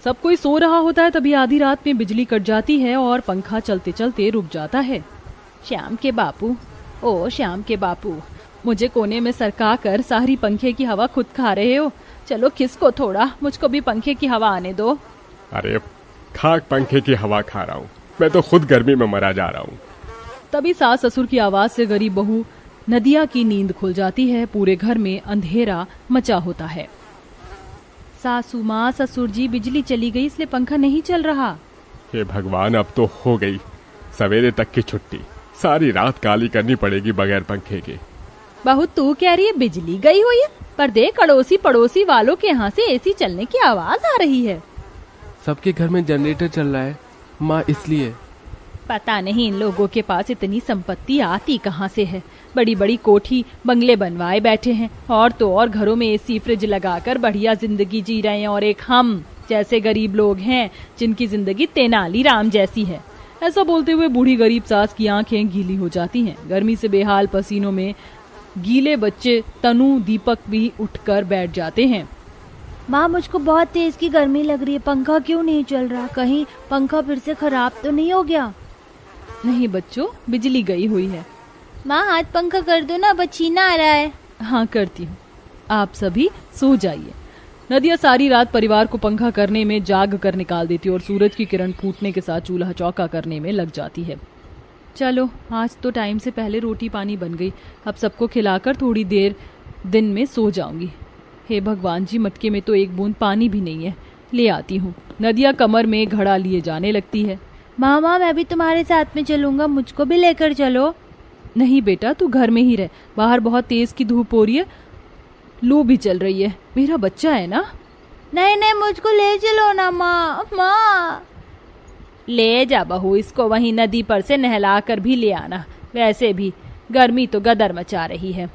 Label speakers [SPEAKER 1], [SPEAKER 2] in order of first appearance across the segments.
[SPEAKER 1] सब कोई सो रहा होता है तभी आधी रात में बिजली कट जाती है और पंखा चलते चलते रुक जाता है। श्याम के बापू, ओ श्याम के बापू, मुझे कोने में सरका कर सारी पंखे की हवा खुद खा रहे हो। चलो खिसको थोड़ा, मुझको भी पंखे की हवा आने दो।
[SPEAKER 2] अरे खाक पंखे की हवा खा रहा हूँ, मैं तो खुद गर्मी में मरा जा रहा हूँ।
[SPEAKER 1] तभी सास ससुर की आवाज से गरीब बहू नदिया की नींद खुल जाती है। पूरे घर में अंधेरा मचा होता है। सासू माँ, ससुर जी, बिजली चली गई इसलिए पंखा नहीं चल रहा।
[SPEAKER 2] हे भगवान, अब तो हो गई सवेरे तक की छुट्टी, सारी रात काली करनी पड़ेगी बगैर पंखे के।
[SPEAKER 1] बहू तू कह रही है बिजली गई हुई है, पर देख अड़ोसी पड़ोसी वालों के यहाँ से एसी चलने की आवाज आ रही है।
[SPEAKER 3] सबके घर में जनरेटर चल रहा है माँ, इसलिए।
[SPEAKER 1] पता नहीं इन लोगों के पास इतनी संपत्ति आती कहाँ से है। बड़ी बड़ी कोठी बंगले बनवाए बैठे हैं और तो और घरों में एसी फ्रिज लगाकर बढ़िया जिंदगी जी रहे हैं, और एक हम जैसे गरीब लोग हैं जिनकी जिंदगी तेनाली राम जैसी है। ऐसा बोलते हुए बूढ़ी गरीब सास की आंखें गीली हो जाती हैं। गर्मी से बेहाल पसीनों में गीले बच्चे तनु दीपक भी उठकर बैठ जाते हैं।
[SPEAKER 4] माँ मुझको बहुत तेज की गर्मी लग रही है, पंखा क्यों नहीं चल रहा? कहीं पंखा फिर से खराब तो नहीं हो गया?
[SPEAKER 1] नहीं बच्चों, बिजली गई हुई है।
[SPEAKER 4] माँ हाथ पंखा कर दो ना, पसीना आ रहा है।
[SPEAKER 1] हाँ करती हूँ, आप सभी सो जाइए। नदिया सारी रात परिवार को पंखा करने में जाग कर निकाल देती और सूरज की किरण फूटने के साथ चूल्हा चौका करने में लग जाती है। चलो आज तो टाइम से पहले रोटी पानी बन गई, अब सबको खिलाकर थोड़ी देर दिन में सो जाऊंगी। हे भगवान जी, मटके में तो एक बूंद पानी भी नहीं है, ले आती हूँ। नदिया कमर में घड़ा लिए जाने लगती है।
[SPEAKER 4] माँ मैं भी तुम्हारे साथ में चलूंगा, मुझको भी लेकर चलो।
[SPEAKER 1] नहीं बेटा, तू घर में ही रह, बाहर बहुत तेज की धूप हो रही है, लू भी चल रही है, मेरा बच्चा है ना।
[SPEAKER 4] नहीं नहीं मुझको ले चलो ना माँ। माँ
[SPEAKER 1] ले जा बहू, इसको वहीं नदी पर से नहला कर भी ले आना, वैसे भी गर्मी तो गदर मचा रही है।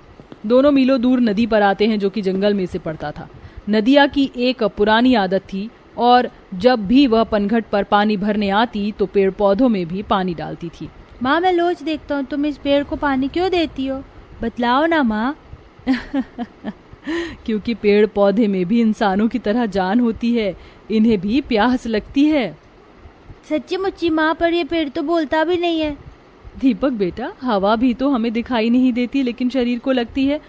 [SPEAKER 1] दोनों मीलों दूर नदी पर आते हैं जो कि जंगल में से पड़ता था। नदिया की एक पुरानी आदत थी और जब भी वह पनघट पर पानी भरने आती तो पेड़ पौधों में भी पानी डालती थी।
[SPEAKER 4] माँ मैं रोज देखता हूँ, तुम इस पेड़ को पानी क्यों देती हो? बतलाओ ना माँ।
[SPEAKER 1] क्योंकि पेड़ पौधे में भी इंसानों की तरह जान होती है, इन्हें भी प्यास लगती है।
[SPEAKER 4] सच्ची मुच्ची माँ, पर ये पेड़ तो बोलता भी नहीं है।
[SPEAKER 1] दीपक बेटा, हवा भी तो हमें दिखाई नहीं देती लेकिन शरीर को लगती है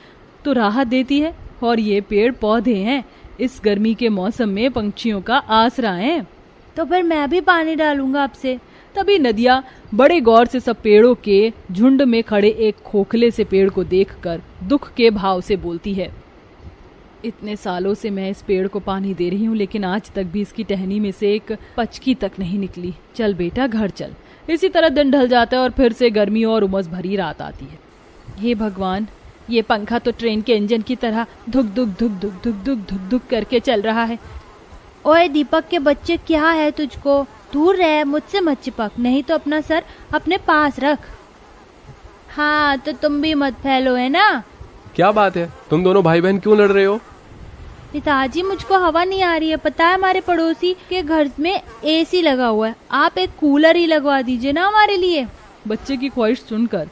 [SPEAKER 1] तो राहत देती है, और ये पेड़ पौधे हैं इस गर्मी के मौसम में पंछियों का आसरा है।
[SPEAKER 4] तो फिर मैं भी पानी डालूंगा आपसे।
[SPEAKER 1] तभी नदिया बड़े गौर से सब पेड़ों के झुंड में खड़े एक खोखले से पेड़ को देखकर दुख के भाव से बोलती है, इतने सालों से मैं इस पेड़ को पानी दे रही हूँ लेकिन आज तक भी इसकी टहनी में से एक पचकी तक नहीं निकली। चल बेटा घर चल। इसी तरह दिन ढल जाता है और फिर से गर्मी और उमस भरी रात आती है। हे भगवान, ये पंखा तो ट्रेन के इंजन की तरह धुक धुक धुक धुक धुक धुक धुक धुक करके चल रहा है।
[SPEAKER 4] ओए दीपक के बच्चे, क्या है तुझको? दूर रह, मुझसे मत चिपक, नहीं तो अपना सर अपने पास रख। हाँ तो तुम भी मत फैलो, है ना?
[SPEAKER 3] क्या बात है, तुम दोनों भाई बहन क्यों लड़ रहे हो?
[SPEAKER 4] पिताजी मुझको हवा नहीं आ रही है, पता है हमारे पड़ोसी के घर में एसी लगा हुआ है, आप एक कूलर ही लगवा दीजिए ना हमारे लिए।
[SPEAKER 1] बच्चे की ख्वाहिश सुनकर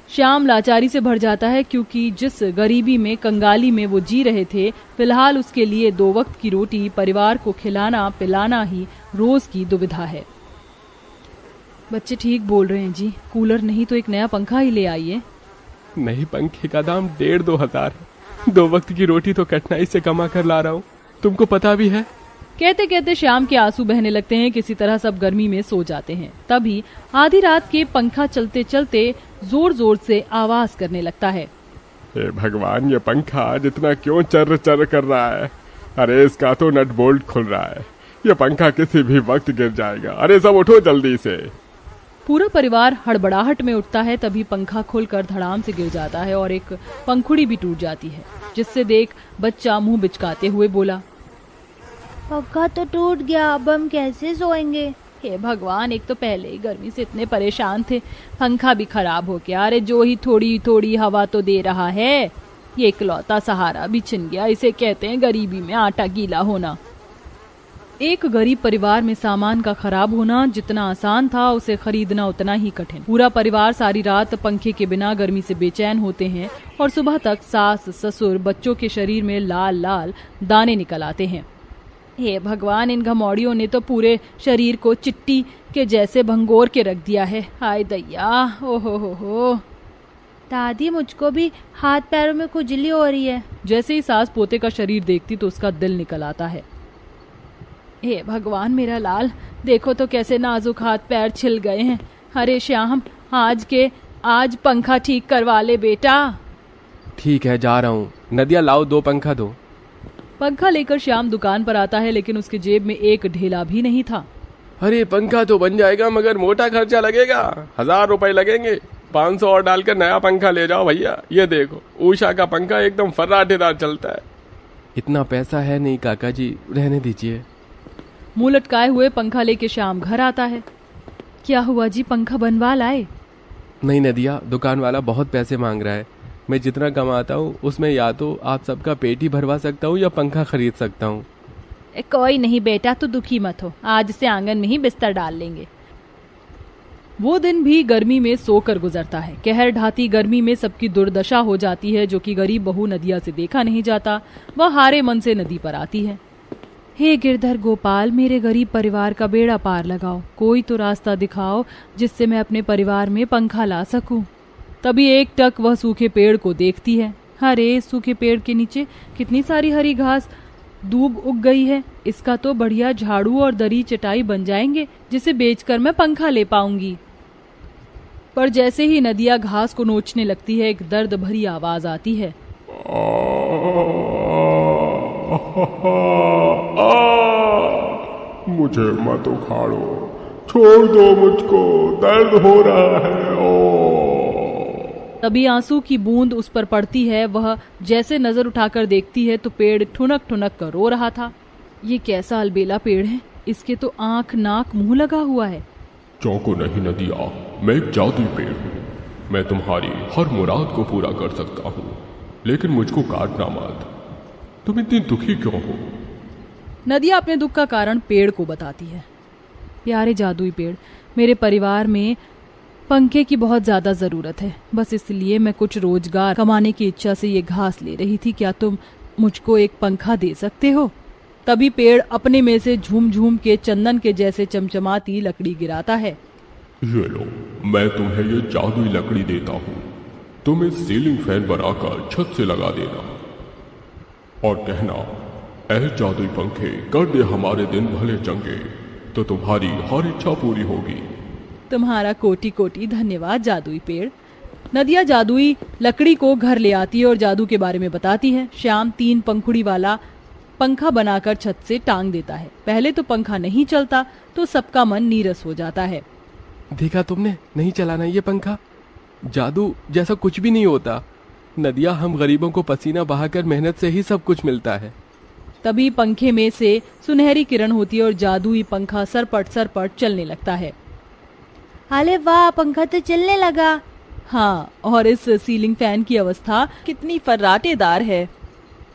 [SPEAKER 1] श्याम लाचारी से भर जाता है, क्योंकि जिस गरीबी में कंगाली में वो जी रहे थे, फिलहाल उसके लिए 2 वक्त की रोटी, परिवार को खिलाना पिलाना ही रोज की दुविधा है। बच्चे ठीक बोल रहे हैं जी, कूलर नहीं तो एक नया पंखा ही ले आइए।
[SPEAKER 3] नहीं, पंखे का दाम 1,500-2 हजार है। 2 वक्त की रोटी तो कठिनाई से कमा कर ला रहा हूँ, तुमको पता भी है।
[SPEAKER 1] कहते कहते श्याम के आंसू बहने लगते हैं। किसी तरह सब गर्मी में सो जाते हैं। तभी आधी रात के पंखा चलते चलते जोर जोर से आवाज करने लगता है।
[SPEAKER 2] हे भगवान, ये पंखा आज इतना क्यों चर्र चर्र कर रहा है? अरे इसका तो नट बोल्ट खुल रहा है, ये पंखा किसी भी वक्त गिर जाएगा। अरे सब उठो जल्दी से।
[SPEAKER 1] पूरा परिवार हड़बड़ाहट में उठता है। तभी पंखा खुलकर धड़ाम से गिर जाता है और एक पंखुड़ी भी टूट जाती है, जिससे देख बच्चा मुंह बिचकाते हुए बोला,
[SPEAKER 4] पंखा तो टूट गया, अब हम कैसे सोएंगे?
[SPEAKER 1] हे भगवान, एक तो पहले ही गर्मी से इतने परेशान थे, पंखा भी खराब हो गया। अरे जो ही थोड़ी थोड़ी हवा तो दे रहा है, ये इकलौता सहारा भी छिन गया। इसे कहते हैं गरीबी में आटा गीला होना। एक गरीब परिवार में सामान का खराब होना जितना आसान था, उसे खरीदना उतना ही कठिन। पूरा परिवार सारी रात पंखे के बिना गर्मी से बेचैन होते हैं और सुबह तक सास ससुर बच्चों के शरीर में लाल लाल दाने निकल आते हैं। हे भगवान, इन घमौड़ियों ने तो पूरे शरीर को चिट्टी के जैसे भंगोर के रख दिया है। हाय दैया, ओहो हो।
[SPEAKER 4] दादी, मुझको भी हाथ पैरों में खुजली हो रही है।
[SPEAKER 1] जैसे ही सास पोते का शरीर देखती तो उसका दिल निकल आता है। हे भगवान मेरा लाल, देखो तो कैसे नाजुक हाथ पैर छिल गए हैं। अरे श्याम, आज पंखा ठीक करवा ले बेटा।
[SPEAKER 3] ठीक है, जा रहा हूँ। नदिया लाओ 2 पंखा दो।
[SPEAKER 1] पंखा लेकर श्याम दुकान पर आता है, लेकिन उसकी जेब में एक ढेला भी नहीं था।
[SPEAKER 3] अरे पंखा तो बन जाएगा, मगर मोटा खर्चा लगेगा। 1000 रुपए लगेंगे। 500 और डालकर नया पंखा ले जाओ भैया। ये देखो, उषा का पंखा एकदम फर्राटेदार चलता है। इतना पैसा है नहीं काका जी, रहने दीजिए।
[SPEAKER 1] मुंह लटकाए हुए पंखा लेके श्याम घर आता है। क्या हुआ जी, पंखा बनवा लाए?
[SPEAKER 3] नहीं नदिया, दुकान वाला बहुत पैसे मांग रहा है। मैं जितना कमाता हूँ उसमें या तो आप सबका पेट ही भरवा सकता हूँ या पंखा खरीद सकता हूँ।
[SPEAKER 1] कोई नहीं बेटा, तू दुखी मत हो, आज से आंगन में ही बिस्तर डाल लेंगे। वो दिन भी गर्मी में सोकर गुजरता है। कहर ढाती गर्मी में सबकी दुर्दशा हो जाती है। जो कि गरीब बहू नदिया से देखा नहीं जाता, वह हारे मन से नदी पर आती है। हे गिरधर गोपाल, मेरे गरीब परिवार का बेड़ा पार लगाओ। कोई तो रास्ता दिखाओ जिससे मैं अपने परिवार में पंखा ला सकूं। तभी एक टक वह सूखे पेड़ को देखती है। अरे, सूखे पेड़ के नीचे कितनी सारी हरी घास दूब उग गई है। इसका तो बढ़िया झाड़ू और दरी चटाई बन जाएंगे, जिसे बेचकर मैं पंखा ले पाऊंगी। पर जैसे ही नदिया घास को नोचने लगती है, एक दर्द भरी आवाज आती है।
[SPEAKER 2] मुझे मत उखाड़ो, छोड़ दो मुझको, दर्द हो रहा है।
[SPEAKER 1] तभी आंसू की बूंद उस पर पड़ती है। वह जैसे नजर उठाकर देखती है तो पेड़ ठुनक ठुनक कर रो रहा था। ये कैसा अलबेला पेड़ है, इसके तो आंख नाक मुंह लगा हुआ है।
[SPEAKER 2] चौंको नहीं नदिया, मैं एक जादुई पेड़ हूँ। मैं तुम्हारी हर मुराद को पूरा कर सकता हूँ, लेकिन मुझको काटना मत। तुम इतनी दुखी क्यों हो?
[SPEAKER 1] नदिया अपने दुख का कारण पेड़ को बताती है। प्यारे जादुई पेड़, मेरे परिवार में पंखे की बहुत ज्यादा जरूरत है। बस इसलिए मैं कुछ रोजगार कमाने की इच्छा से ये घास ले रही थी। क्या तुम मुझको एक पंखा दे सकते हो? तभी पेड़ अपने में से झूम झूम के चंदन के जैसे चमचमाती लकड़ी गिराता है।
[SPEAKER 2] ये लो, मैं तुम्हें ये जादुई लकड़ी देता हूँ। तुम इस सीलिंग फैन बनाकर छत से लगा देना और कहना, ऐ जादुई पंखे, कर दे हमारे दिन भले चंगे, तो तुम्हारी हर इच्छा पूरी होगी।
[SPEAKER 1] तुम्हारा कोटि कोटि धन्यवाद जादुई पेड़। नदिया जादुई लकड़ी को घर ले आती है और जादू के बारे में बताती है। श्याम 3 पंखुड़ी वाला पंखा बनाकर छत से टांग देता है। पहले तो पंखा नहीं चलता तो सबका मन नीरस हो जाता है।
[SPEAKER 3] देखा तुमने, नहीं चलाना ये पंखा। जादू जैसा कुछ भी नहीं होता। नदिया, हम गरीबों को पसीना बहाकर मेहनत से ही सब कुछ मिलता है।
[SPEAKER 1] तभी पंखे में से सुनहरी किरण होती है और जादुई पंखा सरपट चलने लगता है।
[SPEAKER 4] अरे वाह, पंखा तो चलने लगा।
[SPEAKER 1] हाँ, और इस सीलिंग फैन की अवस्था कितनी फर्राटेदार है।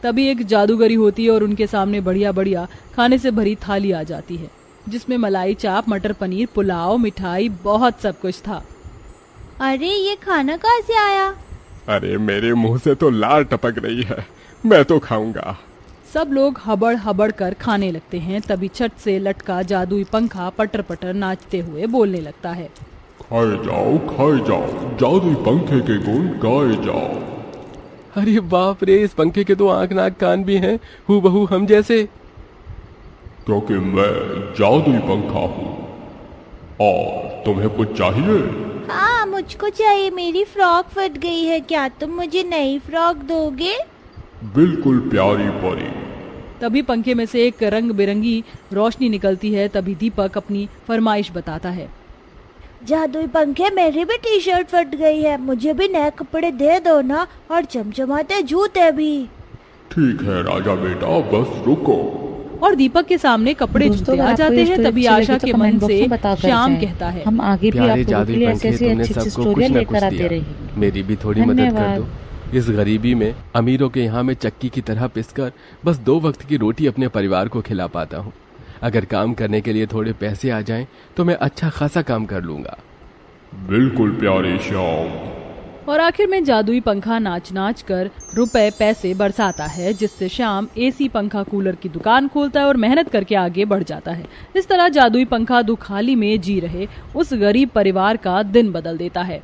[SPEAKER 1] तभी एक जादूगरी होती है और उनके सामने बढ़िया बढ़िया खाने से भरी थाली आ जाती है, जिसमें मलाई चाप, मटर पनीर, पुलाव, मिठाई, बहुत सब कुछ था।
[SPEAKER 4] अरे, ये खाना कहाँ से आया?
[SPEAKER 2] अरे, मेरे मुंह से तो लार टपक रही है, मैं तो खाऊंगा।
[SPEAKER 1] सब लोग हबड़ हबड़ कर खाने लगते हैं। तभी छत से लटका जादुई पंखा पटर पटर नाचते हुए बोलने लगता है।
[SPEAKER 2] खाए जाओ, जादुई पंखे के गुण गाए जाओ।
[SPEAKER 3] अरे बाप रे, इस पंखे के तो आंख नाक कान भी हैं, हूबहू हम जैसे।
[SPEAKER 2] क्योंकि मैं जादुई पंखा हूँ। और तुम्हें कुछ चाहिए?
[SPEAKER 4] हाँ, मुझको चाहिए। मेरी फ्रॉक फट गई है, क्या तुम मुझे नई फ्रॉक दोगे?
[SPEAKER 2] बिल्कुल प्यारी परी।
[SPEAKER 1] तभी पंखे में से एक रंग बिरंगी रोशनी निकलती है। तभी दीपक अपनी फरमाइश बताता है।
[SPEAKER 4] जादुई पंखे, मेरी भी टी शर्ट फट गई है, मुझे भी नए कपड़े दे दो ना, और चमचमाते जूते भी।
[SPEAKER 2] ठीक है राजा बेटा, बस रुको।
[SPEAKER 1] और दीपक के सामने कपड़े जूते आ जाते हैं। तभी आशा के मन से श्याम कहता है,
[SPEAKER 5] हम आगे भी आप लोगों के लिए ऐसे अच्छी स्टोरियां लेकर आते रहेंगे।
[SPEAKER 3] मेरी भी थोड़ी मदद कर दो। इस गरीबी में अमीरों के यहाँ मैं चक्की की तरह पिसकर बस 2 वक्त की रोटी अपने परिवार को खिला पाता हूँ। अगर काम करने के लिए थोड़े पैसे आ जाएं तो मैं अच्छा खासा काम कर लूंगा।
[SPEAKER 2] बिल्कुल प्यारे श्याम।
[SPEAKER 1] और आखिर में जादुई पंखा नाच नाच कर रुपए पैसे बरसाता है, जिससे श्याम एसी पंखा कूलर की दुकान खोलता है और मेहनत करके आगे बढ़ जाता है। इस तरह जादुई पंखा दुखाली में जी रहे उस गरीब परिवार का दिन बदल देता है।